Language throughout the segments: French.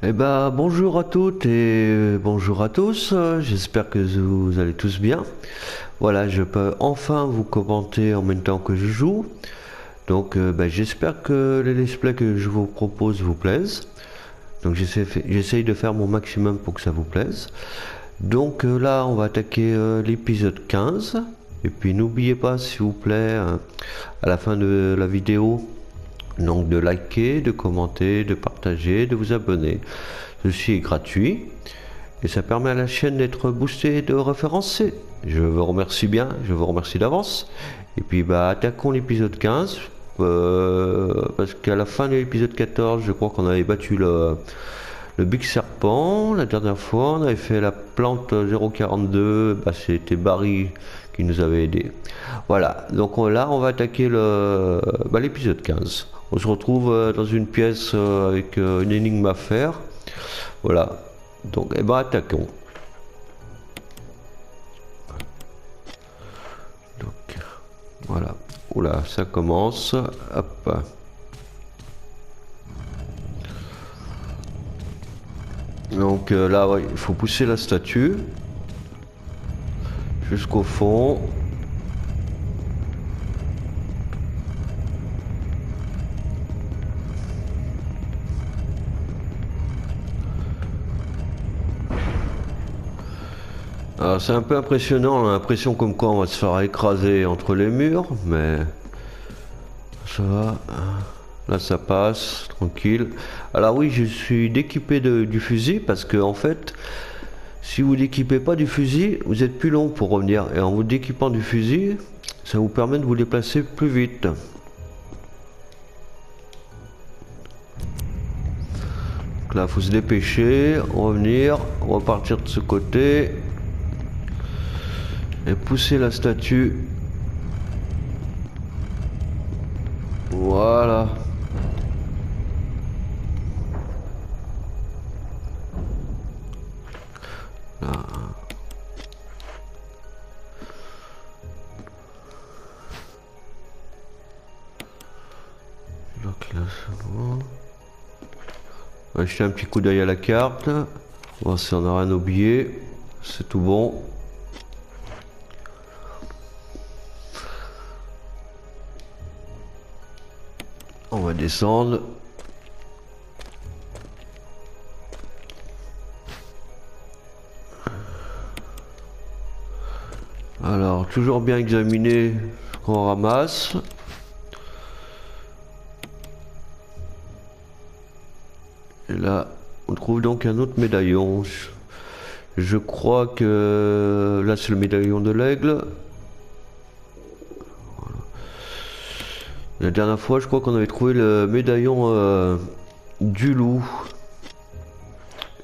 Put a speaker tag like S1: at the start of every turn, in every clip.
S1: Eh ben, bonjour à toutes et bonjour à tous. J'espère que vous allez tous bien. Voilà, je peux enfin vous commenter en même temps que je joue. Donc, j'espère que les let's play que je vous propose vous plaisent. Donc, j'essaye de faire mon maximum pour que ça vous plaise. Donc là, on va attaquer l'épisode 15. Et puis, n'oubliez pas, s'il vous plaît, à la fin de la vidéo, donc de liker, de commenter, de partager, de vous abonner. Ceci est gratuit et ça permet à la chaîne d'être boostée et de référencée. Je vous remercie bien, je vous remercie d'avance. Et puis attaquons l'épisode 15. Parce qu'à la fin de l'épisode 14, je crois qu'on avait battu le Big Serpent. La dernière fois, on avait fait la plante 042. C'était Barry qui nous avait aidé. Voilà, donc là, on va attaquer l'épisode 15. On se retrouve dans une pièce avec une énigme à faire. Voilà, donc attaquons. Donc voilà, oula, ça commence. Hop. Donc là, ouais, il faut pousser la statue jusqu'au fond. Alors c'est un peu impressionnant, on a l'impression comme quoi on va se faire écraser entre les murs, mais ça va. Là ça passe, tranquille. Alors oui, je suis déquipé du fusil parce que en fait, si vous déquipez pas du fusil, vous êtes plus long pour revenir. Et en vous déquipant du fusil, ça vous permet de vous déplacer plus vite. Donc là, faut se dépêcher, revenir, repartir de ce côté et pousser la statue. Voilà. Là. Donc là, c'est bon. On va jeter un petit coup d'œil à la carte. Voir si on n'a rien oublié. C'est tout bon. On va descendre. Alors, toujours bien examiner ce qu'on ramasse. Et là, on trouve donc un autre médaillon. Je crois que là, c'est le médaillon de l'aigle. Voilà. La dernière fois, je crois qu'on avait trouvé le médaillon du loup.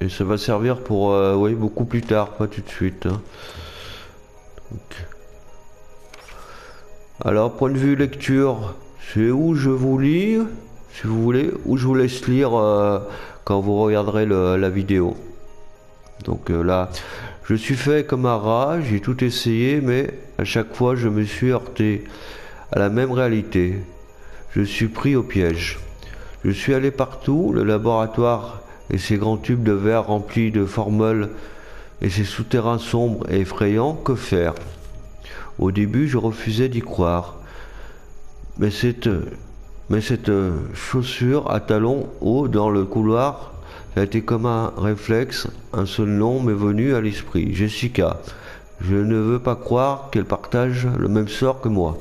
S1: Et ça va servir pour, oui, beaucoup plus tard, pas tout de suite. Hein. Donc. Alors, point de vue lecture, c'est où je vous lis, si vous voulez, ou je vous laisse lire quand vous regarderez la vidéo. Donc là, je suis fait comme un rat, j'ai tout essayé, mais à chaque fois, je me suis heurté à la même réalité. Je suis pris au piège. Je suis allé partout, le laboratoire et ses grands tubes de verre remplis de formol et ses souterrains sombres et effrayants, que faire? Au début, je refusais d'y croire. Mais cette chaussure à talons hauts dans le couloir, ça a été comme un réflexe. Un seul nom m'est venu à l'esprit. Jessica. Je ne veux pas croire qu'elle partage le même sort que moi.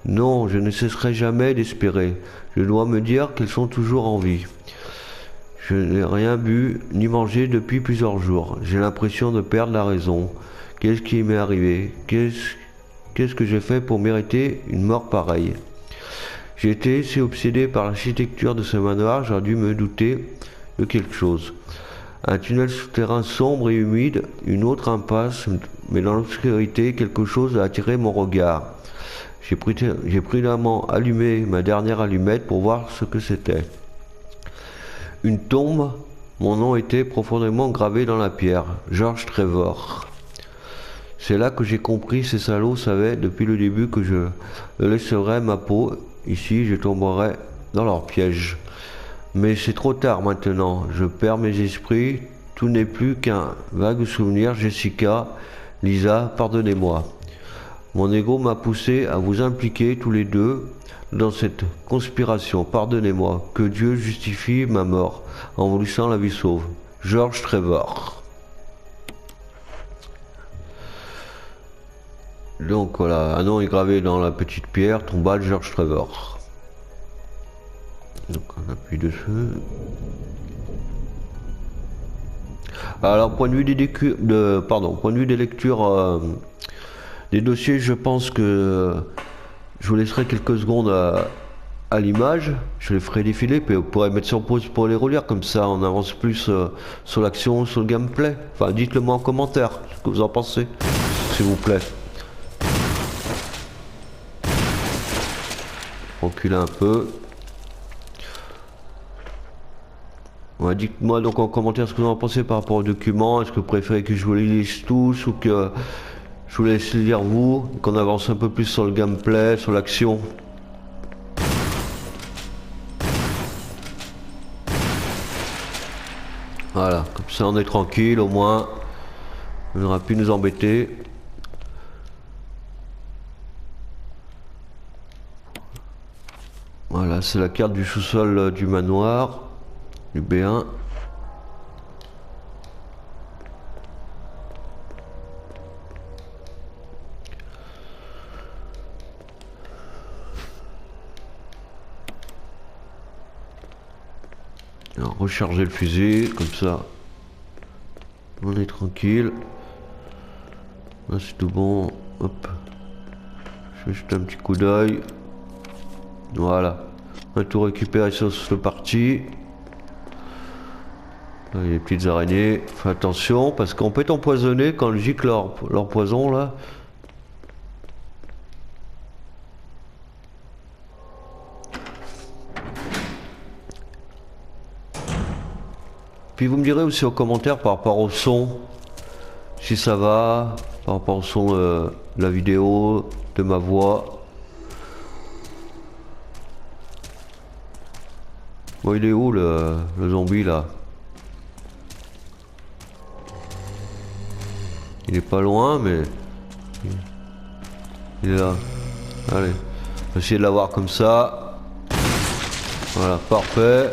S1: Non, je ne cesserai jamais d'espérer. Je dois me dire qu'elles sont toujours en vie. Je n'ai rien bu ni mangé depuis plusieurs jours. J'ai l'impression de perdre la raison. Qu'est-ce qui m'est arrivé? Qu'est-ce que j'ai fait pour mériter une mort pareille? J'ai été si obsédé par l'architecture de ce manoir, j'aurais dû me douter de quelque chose. Un tunnel souterrain sombre et humide, une autre impasse, mais dans l'obscurité, quelque chose a attiré mon regard. J'ai prudemment allumé ma dernière allumette pour voir ce que c'était. Une tombe, mon nom était profondément gravé dans la pierre, George Trevor. C'est là que j'ai compris, ces salauds savaient depuis le début que je laisserais ma peau. Ici, je tomberai dans leur piège. Mais c'est trop tard maintenant, je perds mes esprits, tout n'est plus qu'un vague souvenir. Jessica, Lisa, pardonnez-moi. Mon ego m'a poussé à vous impliquer tous les deux dans cette conspiration. Pardonnez-moi, que Dieu justifie ma mort en vous laissant la vie sauve. George Trevor. Donc voilà, un nom est gravé dans la petite pierre, tombale George Trevor. Donc on appuie dessus. Alors point de vue point de vue des lectures des dossiers, je pense que je vous laisserai quelques secondes à l'image, je les ferai défiler, puis vous pourrez mettre sur pause pour les relire, comme ça on avance plus sur l'action, sur le gameplay. Enfin dites-le moi en commentaire, ce que vous en pensez, s'il vous plaît. Reculer un peu. Ouais, dites-moi donc en commentaire ce que vous en pensez par rapport aux documents. Est-ce que vous préférez que je vous les lise tous ou que je vous laisse lire vous, qu'on avance un peu plus sur le gameplay, sur l'action. Voilà, comme ça on est tranquille au moins. On n'aura plus nous embêter. Voilà, c'est la carte du sous-sol du manoir, du B1. Alors, recharger le fusil, comme ça on est tranquille. Là c'est tout bon. Hop. Je vais jeter un petit coup d'œil. Voilà. On a tout récupéré sur ce parti. Là, il y a des petites araignées. Fais attention parce qu'on peut être empoisonné quand on gicle leur poison là. Puis vous me direz aussi en commentaire par rapport au son, si ça va, par rapport au son de la vidéo, de ma voix. Bon, il est où le zombie là? Il est pas loin mais... Il est là. Allez, on va essayer de l'avoir comme ça. Voilà, parfait.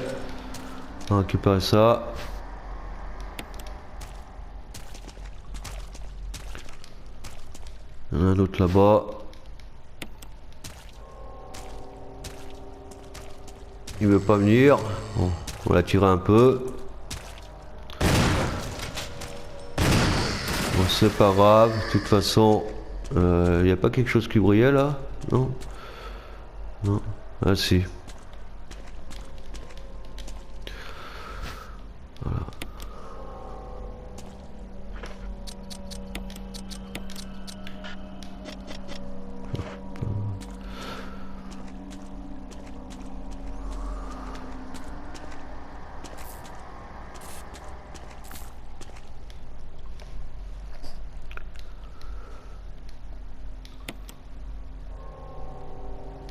S1: On va récupérer ça. Il y en a un autre là-bas. Il veut pas venir. Bon, on va l'attirer un peu. Bon, c'est pas grave. De toute façon, il n'y a pas quelque chose qui brillait là? Non? Non. Ah si. Voilà.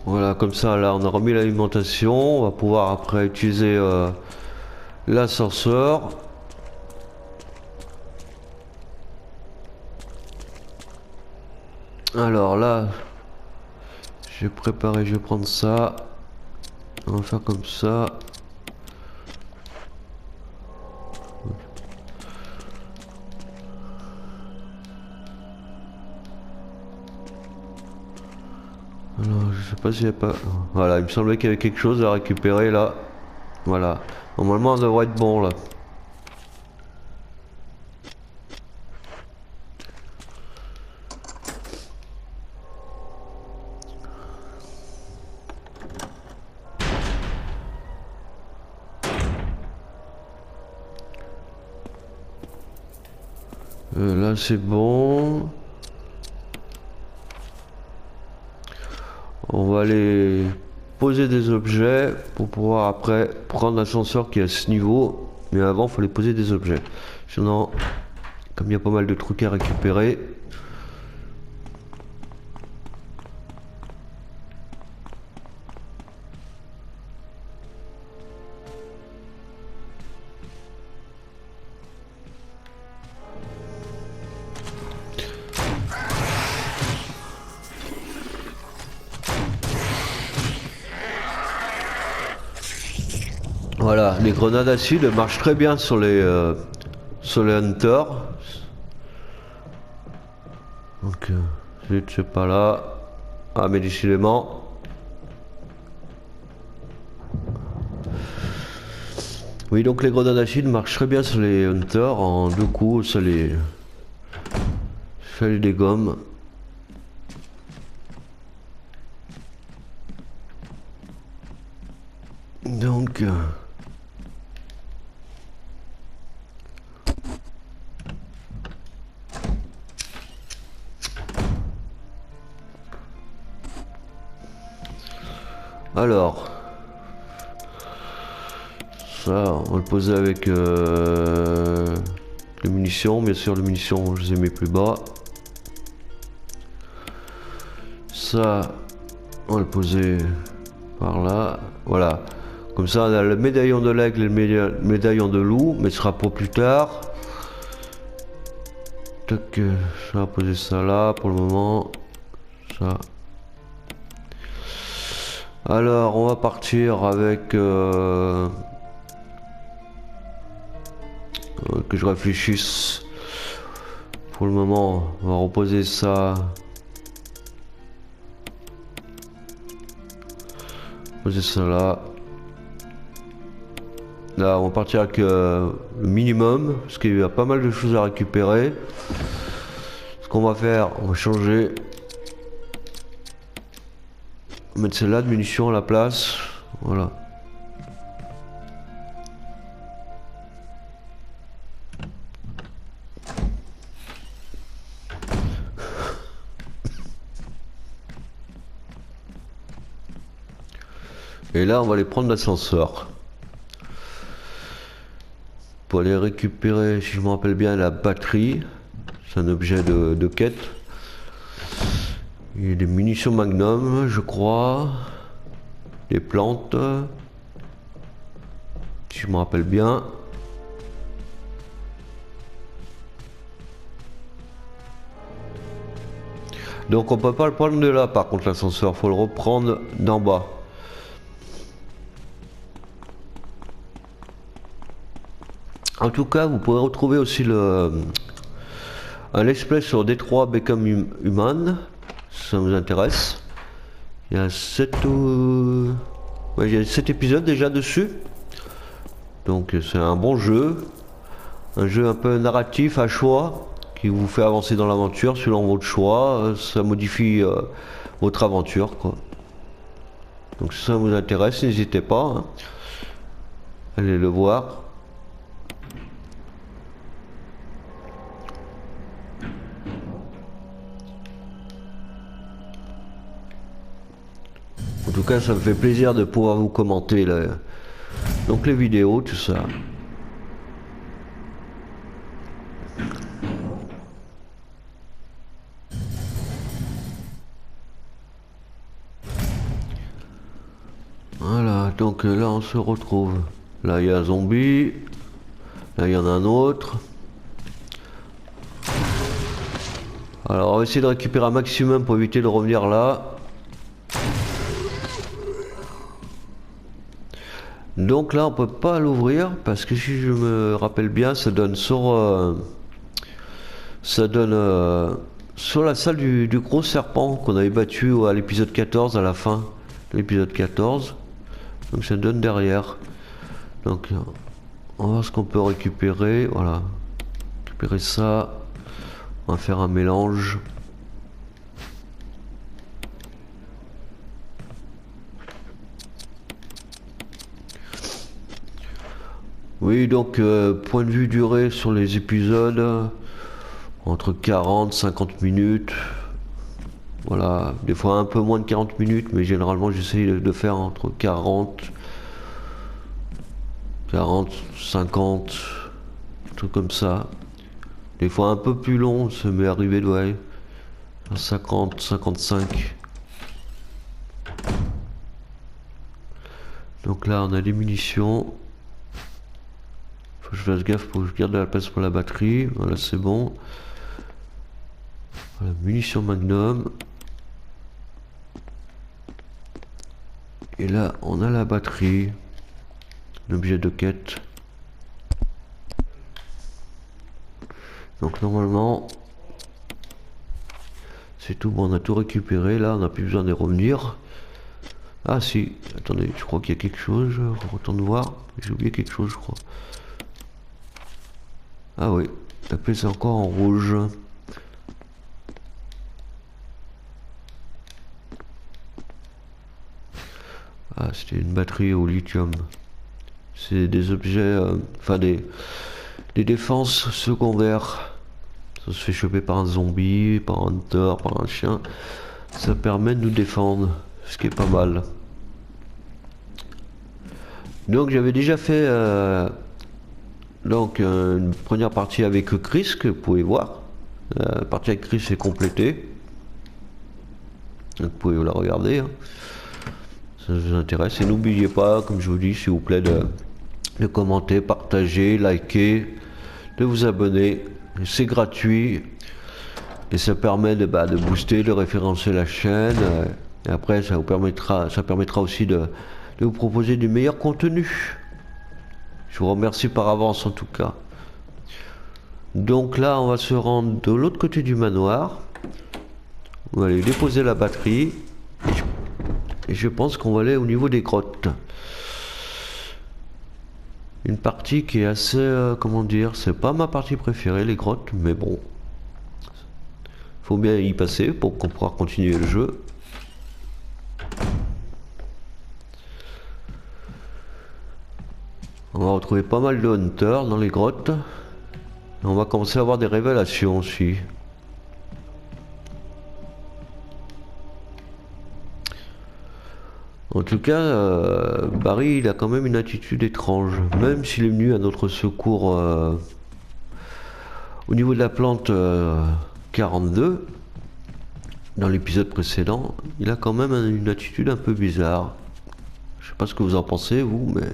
S1: Voilà, comme ça, là, on a remis l'alimentation. On va pouvoir après utiliser l'ascenseur. Alors là, j'ai préparé, je vais prendre ça. On va faire comme ça. Alors, je sais pas s'il y a pas... Voilà, il me semblait qu'il y avait quelque chose à récupérer là. Voilà. Normalement, on devrait être bon là. Là, c'est bon. On va aller poser des objets pour pouvoir après prendre l'ascenseur qui est à ce niveau. Mais avant, il fallait poser des objets. Sinon, comme il y a pas mal de trucs à récupérer. Voilà, les grenades acides marchent très bien sur les hunters. Donc, zut, c'est pas là. Ah, mais décidément. Oui, donc les grenades acides marchent très bien sur les hunters. En 2 coups, ça les dégomme. Donc... Alors, ça, on va le poser avec les munitions. Bien sûr, les munitions, je les ai mis plus bas. Ça, on va le poser par là. Voilà. Comme ça, on a le médaillon de l'aigle et le médaillon de loup, mais ce sera pour plus tard. Tac, on va poser ça là pour le moment. Ça. Alors, on va partir avec... que je réfléchisse. Pour le moment, on va reposer ça. Poser ça là. Là, on va partir avec le minimum, parce qu'il y a pas mal de choses à récupérer. Ce qu'on va faire, on va changer. On va mettre celle-là de munitions à la place. Voilà. Et là, on va les prendre l'ascenseur. Pour aller récupérer, si je me rappelle bien, la batterie. C'est un objet de quête. Il y a des munitions Magnum, je crois. Des plantes. Si je me rappelle bien. Donc on peut pas le prendre de là, par contre, l'ascenseur. Faut le reprendre d'en bas. En tout cas, vous pourrez retrouver aussi un let's play sur Detroit Become Human, si ça vous intéresse. Il y a 7 épisodes déjà dessus. Donc c'est un bon jeu. Un jeu un peu narratif à choix, qui vous fait avancer dans l'aventure selon votre choix. Ça modifie votre aventure, quoi. Donc si ça vous intéresse, n'hésitez pas, hein. Allez le voir. En tout cas, ça me fait plaisir de pouvoir vous commenter donc les vidéos, tout ça. Voilà, donc là on se retrouve. Là il y a un zombie. Là il y en a un autre. Alors on va essayer de récupérer un maximum pour éviter de revenir là. Donc là on peut pas l'ouvrir parce que si je me rappelle bien, ça donne sur sur la salle du gros serpent qu'on avait battu à l'épisode 14, à la fin de l'épisode 14. Donc ça donne derrière. Donc on va voir ce qu'on peut récupérer. Voilà, récupérer ça. On va faire un mélange. Oui, donc point de vue durée sur les épisodes, entre 40 50 minutes. Voilà, des fois un peu moins de 40 minutes, mais généralement j'essaye de faire entre 40 50, un truc comme ça. Des fois un peu plus long, ça m'est arrivé de 50 55. Donc là on a des munitions. Faut que je fasse gaffe pour que je garde de la place pour la batterie. Voilà, c'est bon. Voilà, munitions Magnum. Et là, on a la batterie. un objet de quête. Donc normalement c'est tout bon, on a tout récupéré. Là on n'a plus besoin de revenir. Ah si, attendez, je crois qu'il y a quelque chose, je retourne voir. J'ai oublié quelque chose je crois. Ah oui, la paix c'est encore en rouge. Ah, c'était une batterie au lithium. C'est des objets, enfin des défenses secondaires. Ça se fait choper par un zombie, par un hunter, par un chien. Ça permet de nous défendre, ce qui est pas mal. Donc j'avais déjà fait une première partie avec Chris, que vous pouvez voir. La partie avec Chris est complétée. Donc vous pouvez la regarder. Hein. Ça vous intéresse. Et n'oubliez pas, comme je vous dis, s'il vous plaît, de commenter, partager, liker, de vous abonner. C'est gratuit. Et ça permet de booster, de référencer la chaîne. Et après, ça permettra aussi de vous proposer du meilleur contenu. Je vous remercie par avance en tout cas. Donc là, on va se rendre de l'autre côté du manoir. On va aller déposer la batterie. Et je pense qu'on va aller au niveau des grottes. Une partie qui est assez, comment dire, c'est pas ma partie préférée, les grottes, mais bon. Faut bien y passer pour qu'on pourra continuer le jeu. On va retrouver pas mal de hunters dans les grottes. On va commencer à avoir des révélations aussi. En tout cas, Barry il a quand même une attitude étrange. Même s'il est venu à notre secours au niveau de la plante 42, dans l'épisode précédent, il a quand même une attitude un peu bizarre. Je sais pas ce que vous en pensez, vous, mais...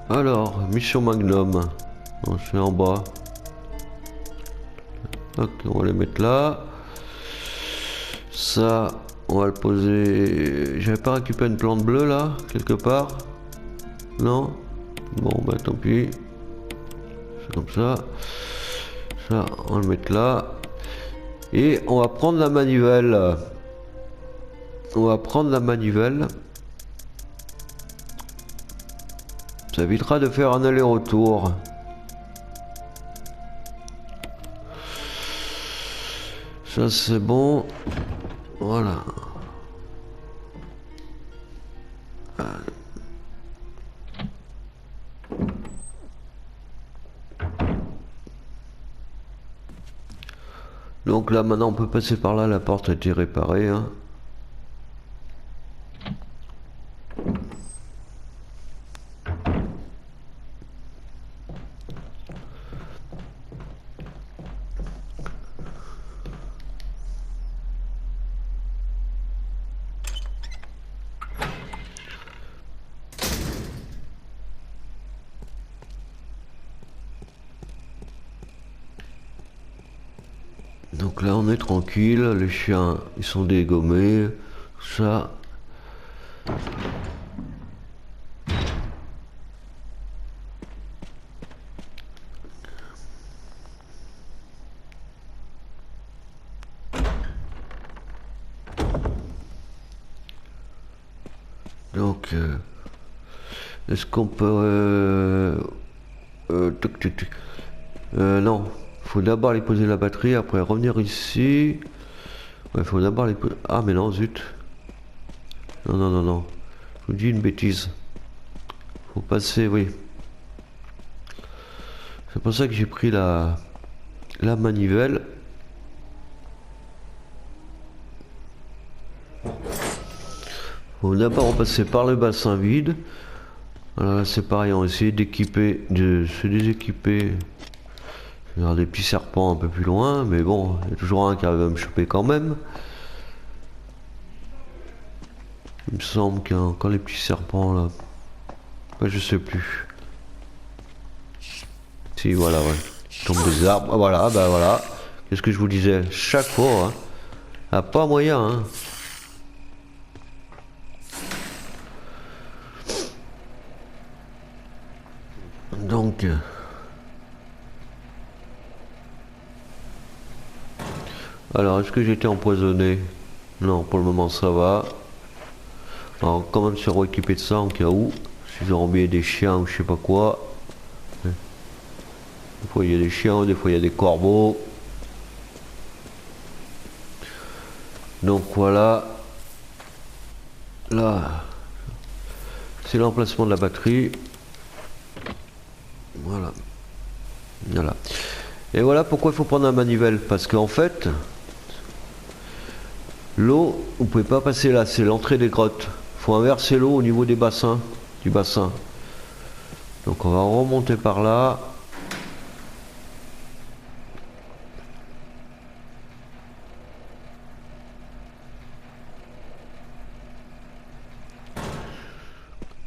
S1: Alors, mission Magnum. C'est en bas. Ok, on va les mettre là. Ça, on va le poser... J'avais pas récupéré une plante bleue là, quelque part? Non? Bon, bah tant pis. C'est comme ça. Ça, on va le mettre là. Et on va prendre la manivelle. On va prendre la manivelle. Ça évitera de faire un aller-retour. Ça c'est bon. Voilà. Donc là maintenant on peut passer par là, la porte a été réparée. Hein. Donc là on est tranquille, les chiens ils sont dégommés, tout ça. Donc est-ce qu'on peut non. Faut d'abord aller poser la batterie, après revenir ici. Ouais, faut d'abord aller poser... Ah mais non, zut. Non, non, non, non. Je vous dis une bêtise. Faut passer, oui. C'est pour ça que j'ai pris la manivelle. Faut d'abord repasser par le bassin vide. Voilà, c'est pareil, on va essayer d'équiper, de se déséquiper. Il y aura des petits serpents un peu plus loin, mais bon, il y a toujours un qui arrive à me choper quand même. Il me semble qu'il y a encore les petits serpents là. Ouais, je sais plus. Si, voilà, ouais. Ils tombent des arbres. Ah, voilà, bah voilà. Qu'est-ce que je vous disais? Chaque fois, hein. Ah, pas moyen, hein. Donc... Alors, est-ce que j'ai été empoisonné? Non, pour le moment ça va. Alors, quand même se rééquiper de ça en cas où. S'ils ont embêté des chiens ou je sais pas quoi. Des fois il y a des chiens, des fois il y a des corbeaux. Donc voilà. Là, c'est l'emplacement de la batterie. Voilà. Voilà. Et voilà pourquoi il faut prendre un manivelle. Parce qu'en fait, l'eau, vous pouvez pas passer là, c'est l'entrée des grottes. Il faut inverser l'eau au niveau des bassins, du bassin. Donc on va remonter par là.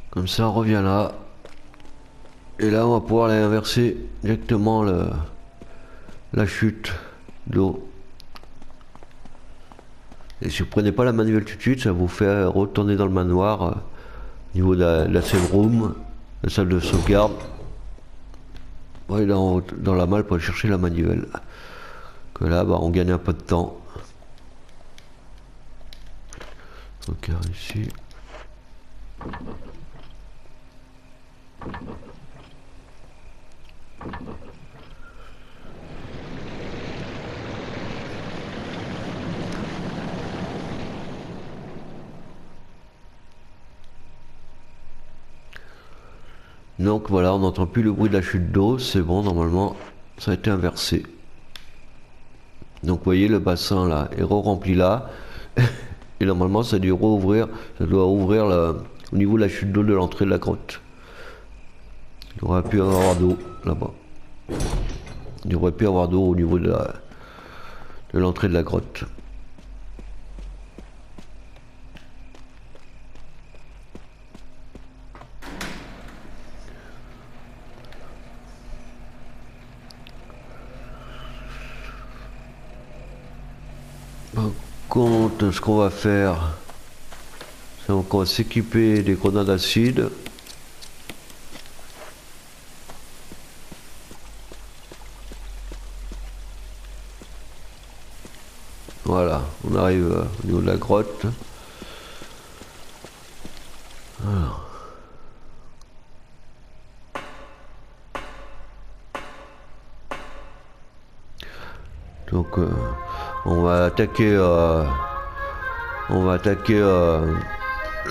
S1: Comme ça on revient là. Et là on va pouvoir aller inverser directement la chute d'eau. Et si vous prenez pas la manuelle tout de suite, ça vous fait retourner dans le manoir au niveau de la save room, la salle de sauvegarde. Ouais, dans la malle pour aller chercher la manivelle. Que là, bah, on gagne un peu de temps. Donc ici. Donc voilà, on n'entend plus le bruit de la chute d'eau, c'est bon, normalement, ça a été inversé. Donc vous voyez, le bassin là est rempli là, et normalement ça doit rouvrir, au niveau de la chute d'eau de l'entrée de la grotte. Il aurait pu y avoir d'eau là-bas. Il aurait pu y avoir d'eau au niveau de l'entrée de la grotte. Par contre, ce qu'on va faire, c'est qu'on va s'équiper des grenades acides. Voilà, on arrive au niveau de la grotte. Alors. Donc on va attaquer au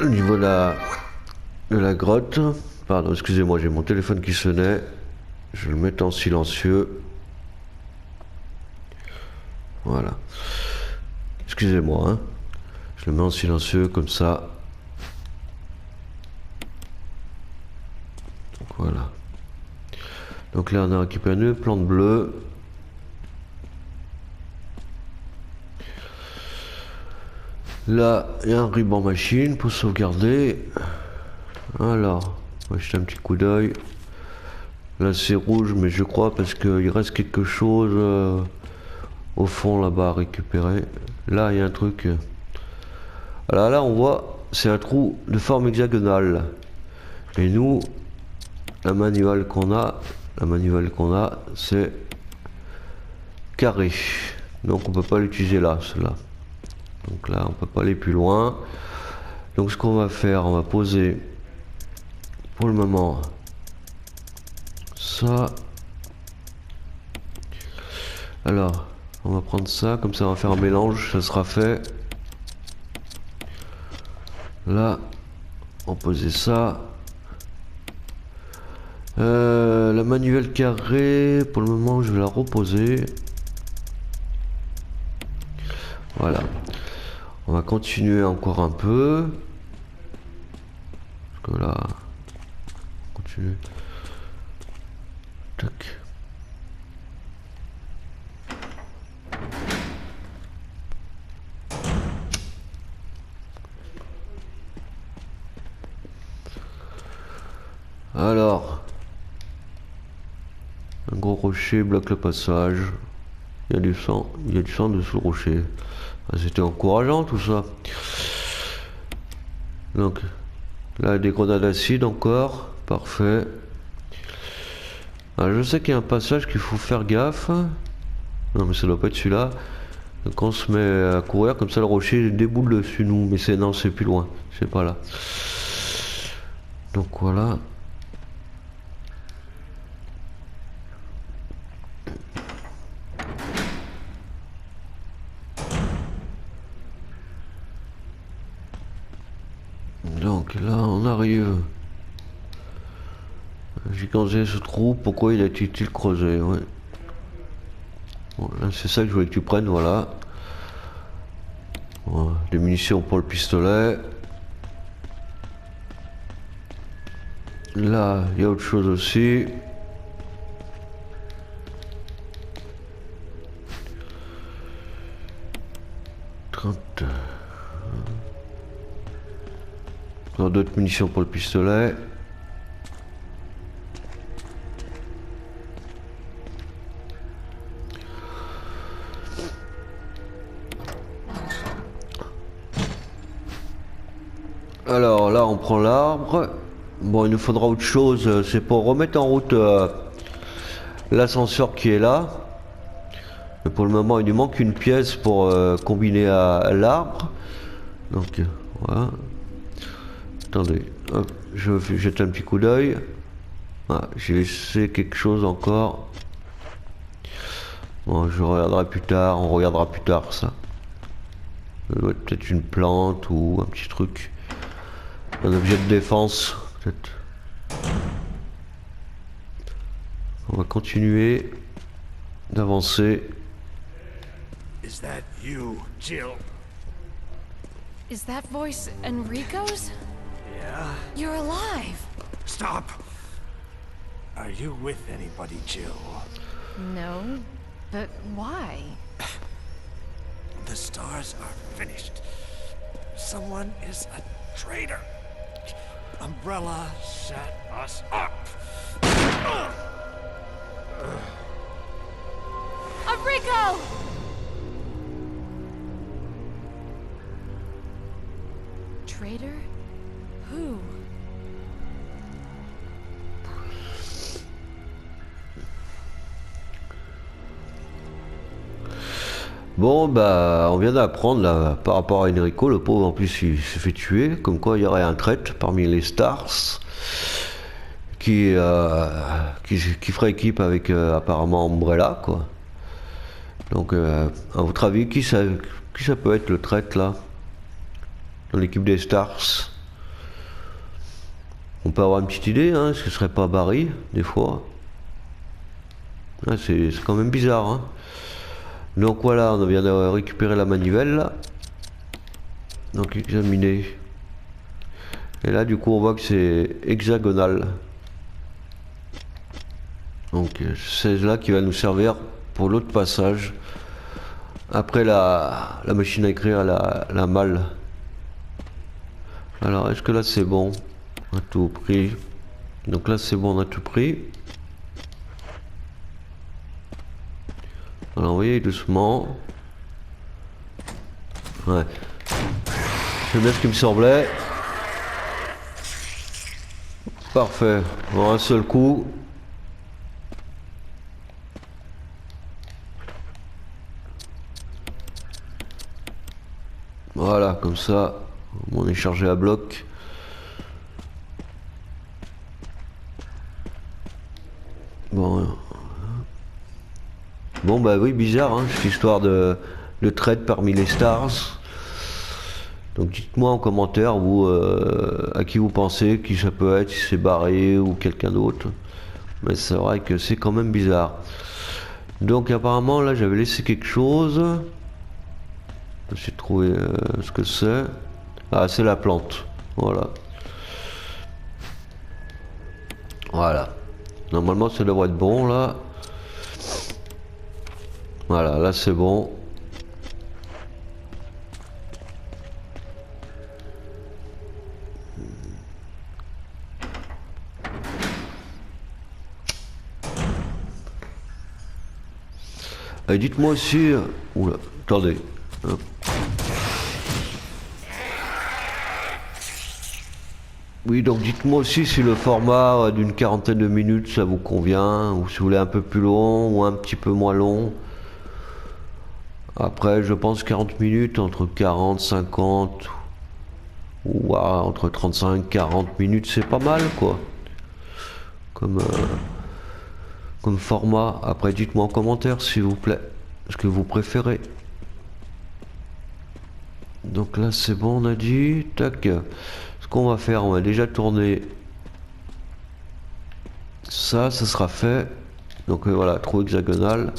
S1: niveau de la grotte. Pardon, excusez-moi, j'ai mon téléphone qui sonnait. Je le mets en silencieux. Voilà. Excusez-moi, hein. Je le mets en silencieux comme ça. Donc voilà. Donc là on a récupéré une plante bleue. Là, il y a un ruban machine pour sauvegarder. Alors, on va jeter un petit coup d'œil. Là, c'est rouge, mais je crois parce qu'il reste quelque chose au fond là-bas à récupérer. Là, il y a un truc. Alors là, on voit, c'est un trou de forme hexagonale. Et nous, la manuelle qu'on a, c'est carré. Donc, on peut pas l'utiliser là, cela. Donc là, on peut pas aller plus loin. Donc ce qu'on va faire, on va poser pour le moment ça. Alors, on va prendre ça, comme ça on va faire un mélange, ça sera fait. Là, on va poser ça. La manuelle carrée, pour le moment, je vais la reposer. Voilà. On va continuer encore un peu. Parce que là, on continue. Tac. Alors, un gros rocher bloque le passage. Il Il y a du sang. Il y a du sang dessous le rocher. Ah, c'était encourageant tout ça. Donc là, des grenades d'acide encore. Parfait. Ah, je sais qu'il y a un passage qu'il faut faire gaffe. Non mais ça doit pas être celui-là. Quand on se met à courir comme ça, le rocher déboule dessus nous. Mais c'est non, c'est plus loin. C'est pas là. Donc voilà. Donc là on arrive. J'ai creusé ce trou, pourquoi il a été creusé, ouais. Bon, c'est ça que je voulais que tu prennes, voilà. Voilà. Des munitions pour le pistolet. Là, il y a autre chose aussi. D'autres munitions pour le pistolet. Alors là on prend l'arbre. Bon, il nous faudra autre chose, c'est pour remettre en route l'ascenseur qui est là. Mais pour le moment il nous manque une pièce pour combiner à l'arbre. Donc voilà. Attendez, hop, je vais jeter un petit coup d'œil. Voilà, j'ai laissé quelque chose encore. Bon, je regarderai plus tard, on regardera plus tard ça. Ça doit être peut-être une plante ou un petit truc. Un objet de défense, peut-être. On va continuer d'avancer.
S2: Is that you, Jill?
S3: Is that voice Enrico's?
S2: Yeah?
S3: You're alive!
S2: Stop! Are you with anybody, Jill?
S3: No, but why?
S2: The stars are finished. Someone is a traitor. Umbrella set us up.
S3: Enrico! Traitor? Who?
S1: Bon bah on vient d'apprendre là par rapport à Enrico, le pauvre en plus il s'est fait tuer, comme quoi il y aurait un traître parmi les Stars qui ferait équipe avec apparemment Umbrella quoi. Donc à votre avis qui ça peut être le traître là dans l'équipe des Stars? On peut avoir une petite idée, hein, ce serait pas Barry des fois. Ah, c'est quand même bizarre hein. Donc voilà, on vient de récupérer la manivelle là. Donc examiner. Et là du coup on voit que c'est hexagonal. Donc c'est là qui va nous servir pour l'autre passage. Après la machine à écrire, la malle. Alors est-ce que là c'est bon? À tout prix. Donc là c'est bon, on a tout pris. Alors vous voyez doucement. Ouais. C'est bien ce qui me semblait. Parfait. En un seul coup. Voilà, comme ça. On est chargé à bloc. Bon. Bon bah oui, bizarre hein, cette histoire de trade parmi les Stars. Donc dites-moi en commentaire vous à qui vous pensez, qui ça peut être, si c'est Barry ou quelqu'un d'autre. Mais c'est vrai que c'est quand même bizarre. Donc apparemment là j'avais laissé quelque chose. J'ai trouvé ce que c'est. Ah c'est la plante. Voilà. Voilà. Normalement ça devrait être bon là. Voilà, là c'est bon. Et dites-moi aussi... Oula, attendez. Hop. Oui, donc dites-moi aussi si le format d'une quarantaine de minutes ça vous convient, ou si vous voulez un peu plus long, ou un petit peu moins long. Après, je pense 40 minutes, entre 40, 50, ou entre 35, 40 minutes, c'est pas mal, quoi. Comme format. Après, dites-moi en commentaire, s'il vous plaît, ce que vous préférez. Donc là, c'est bon, on a dit. Tac. Ce qu'on va faire, on va déjà tourner ça, ça sera fait. Donc voilà, trou hexagonal.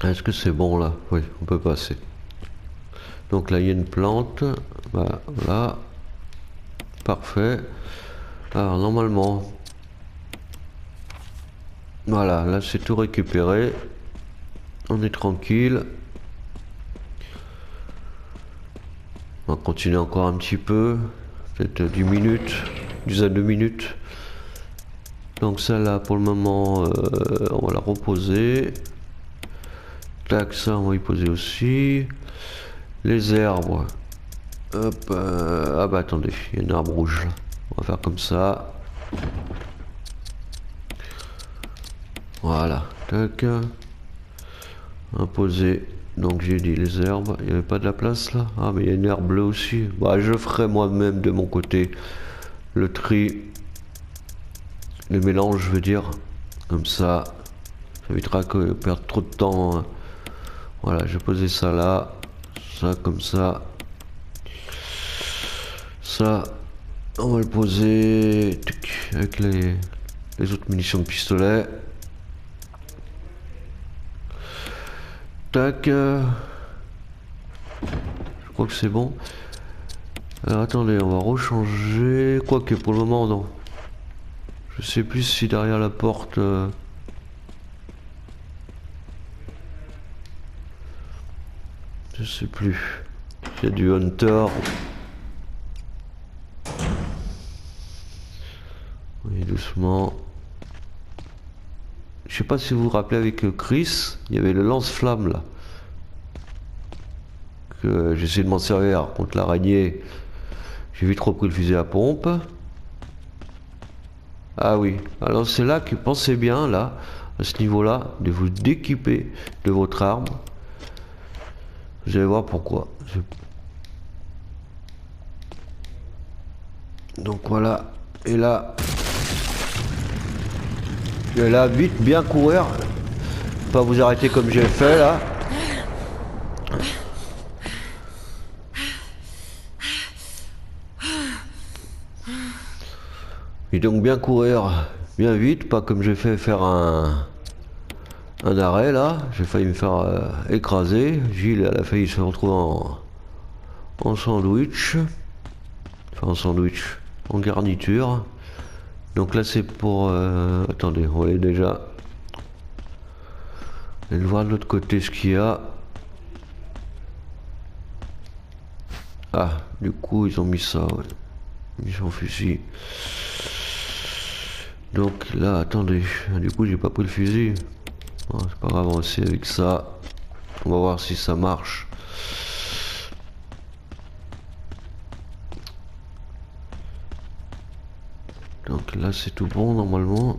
S1: Est-ce que c'est bon là? Oui, on peut passer. Donc là, il y a une plante. Bah, voilà. Parfait. Alors normalement, voilà, là c'est tout récupéré. On est tranquille. On va continuer encore un petit peu. Peut-être 10 minutes, dizaine de minutes. Donc ça là pour le moment, on va la reposer. Tac, ça on va y poser aussi. Les herbes. Hop, ah bah attendez, il y a un arbre rouge là. On va faire comme ça. Voilà, tac. Imposer. Donc j'ai dit les herbes. Il n'y avait pas de la place là. Ah mais il y a une herbe bleue aussi. Bah je ferai moi-même de mon côté le tri. Le mélange je veux dire. Comme ça. Ça évitera que perdre trop de temps. Voilà, j'ai posé ça là. Ça comme ça. Ça. On va le poser avec les autres munitions de pistolet. Tac. Je crois que c'est bon. Alors attendez, on va rechanger. Quoique pour le moment non. Je sais plus si derrière la porte... Je sais plus. Il y a du Hunter. Oui, doucement. Je sais pas si vous vous rappelez avec Chris, il y avait le lance-flamme là. Que j'essaie de m'en servir contre l'araignée. J'ai vite repris le fusil à pompe. Ah oui, alors c'est là que pensez bien là, à ce niveau-là, de vous d'équiper de votre arme. Vous allez voir pourquoi. Donc voilà, et là, vite, bien courir, pas vous arrêter comme j'ai fait là. Et donc bien courir, bien vite, pas comme j'ai fait faire un arrêt là. J'ai failli me faire écraser. Gilles elle a failli se retrouver en sandwich. Enfin en sandwich, en garniture. Donc là c'est pour... attendez, on va aller déjà... aller voir de l'autre côté ce qu'il y a. Ah, du coup ils ont mis ça, ouais. Mission fusil. Donc là, attendez, du coup j'ai pas pris le fusil. Bon, c'est pas grave, on va essayer avec ça. On va voir si ça marche. Donc là c'est tout bon normalement.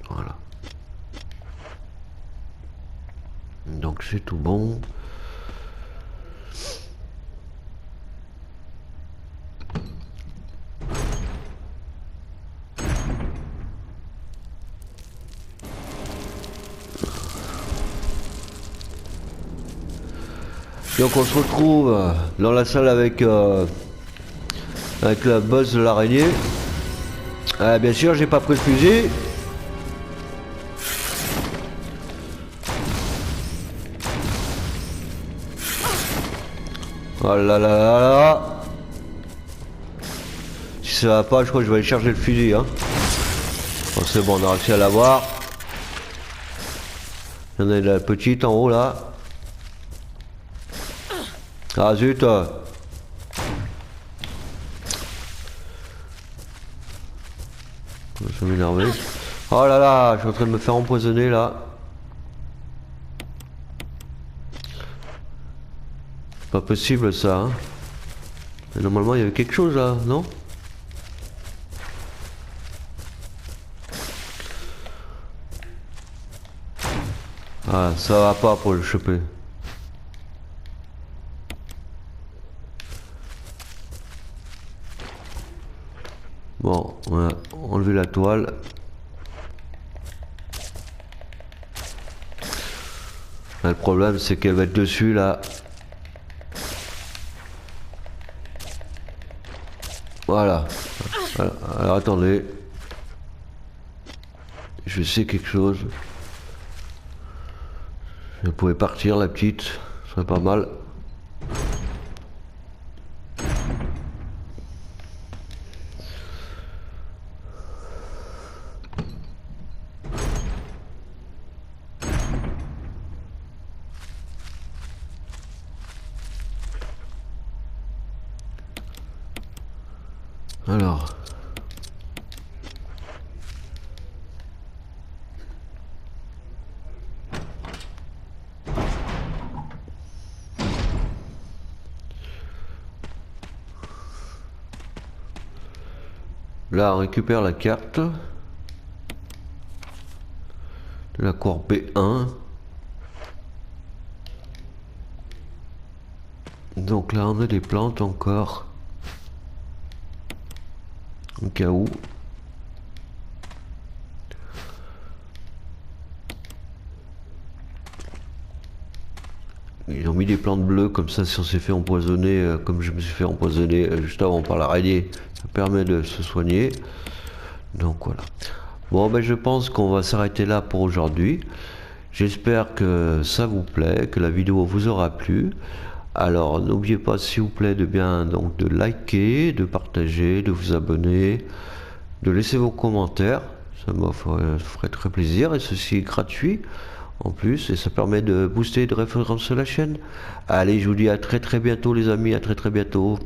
S1: Voilà. Donc c'est tout bon. Donc on se retrouve dans la salle avec la boss de l'araignée. Bien sûr j'ai pas pris le fusil. Oh là là là là. Si ça va pas, je crois que je vais aller chercher le fusil hein. Bon, c'est bon, on a réussi à l'avoir. Il y en a la petite en haut là. Ah zut. Ça m'énerve. Oh là là, je suis en train de me faire empoisonner là. C'est pas possible ça. Hein. Mais normalement il y avait quelque chose là, non? Ah, ça va pas pour le choper. Bon, on a enlevé la toile. Le problème c'est qu'elle va être dessus là. Voilà. Alors attendez. Je sais quelque chose. Elle pouvait partir la petite. Ce serait pas mal. Alors. Là, on récupère la carte de la cour B1. Donc là, on a des plantes encore. Au cas où. Ils ont mis des plantes bleues comme ça si on s'est fait empoisonner, comme je me suis fait empoisonner juste avant par l'araignée, ça permet de se soigner. Donc voilà. Bon ben je pense qu'on va s'arrêter là pour aujourd'hui. J'espère que ça vous plaît, que la vidéo vous aura plu. Alors n'oubliez pas s'il vous plaît de bien donc de liker, de partager, de vous abonner, de laisser vos commentaires. Ça me ferait très plaisir et ceci est gratuit en plus et ça permet de booster et de référencer la chaîne. Allez, je vous dis à très bientôt les amis, à très bientôt.